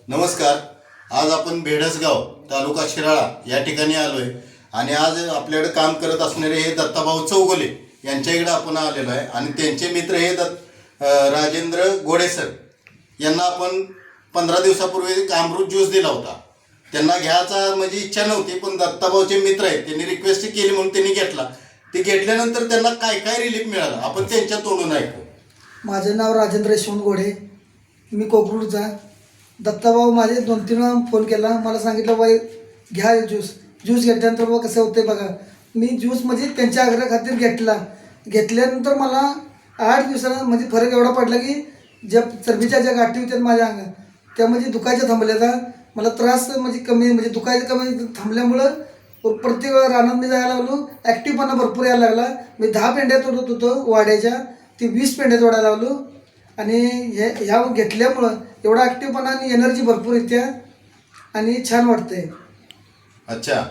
नमस्कार. आज आपण भेडसगाव तालुका शिराळा या ठिकाणी आलोय आणि आज आपल्याकडे काम करत असणारे हे दत्ताभाऊ चौगुले यांच्या इकडे आपण आलेलो आहे आणि त्यांचे मित्र हे राजेंद्र गोडे सर यांना आपण 15 दिवसापूर्वी अमृत ज्यूस दिला होता. त्यांना घ्यायचा म्हणजे इच्छा नव्हती, पण दत्ताभाऊचे मित्र आहेत त्यांनी रिक्वेस्ट केली म्हणून त्यांनी घेतला. ते घेतल्यानंतर त्यांना काय काय रिलीफ मिळालं आपण त्यांच्या तोंडून ऐकू. माझं नाव राजेंद्र यशवंत गोडे, मी कोकरूडचा. दत्ताभाऊ माझे 2-3 वेळा फोन केला, मला सांगितलं बाई घ्या ज्यूस घेतल्यानंतर बघा कसं होतं बघा. मी ज्यूस म्हणजे त्यांच्या आग्रह खातीर घेतल्यानंतर मला 8 दिवसाला म्हणजे फरक एवढा पडला की ज्या चरबीच्या ज्या गाठी होत्या माझ्या अंगात त्या म्हणजे दुखायच्या थांबल्या. मला त्रास म्हणजे कमी म्हणजे दुखायचं कमी थांबल्यामुळं प्रत्येक रानात मी जायला लागलो. ॲक्टिव्हपणा भरपूर यायला लागला. मी 10 पेंड्या तोडत होतो वाड्याच्या, ती 20 पेंड्या तोडायला लागलो. आणि ह्या घेतल्यामुळं एवढा ॲक्टिव्हपणा आणि एनर्जी भरपूर येते आणि छान वाटतंय. अच्छा,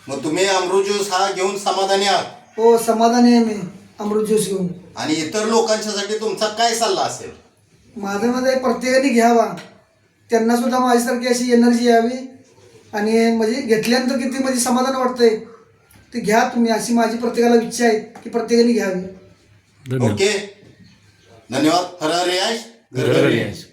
मग तुम्ही अमृत ज्यूस हा घेऊन समाधानी आहात? हो, समाधानी आहे मी अमृत ज्यूस घेऊन. आणि इतर लोकांच्यासाठी तुमचा काय सल्ला असेल? माझं मध्ये प्रत्येकाने घ्यावा, त्यांनासुद्धा माझ्यासारखी अशी एनर्जी यावी आणि म्हणजे घेतल्यानंतर किती म्हणजे समाधान वाटतंय. ते घ्या तुम्ही, अशी माझी प्रत्येकाला इच्छा आहे की प्रत्येकाने घ्यावी. ओके, धन्यवाद. हर हर यश, घर घर यश.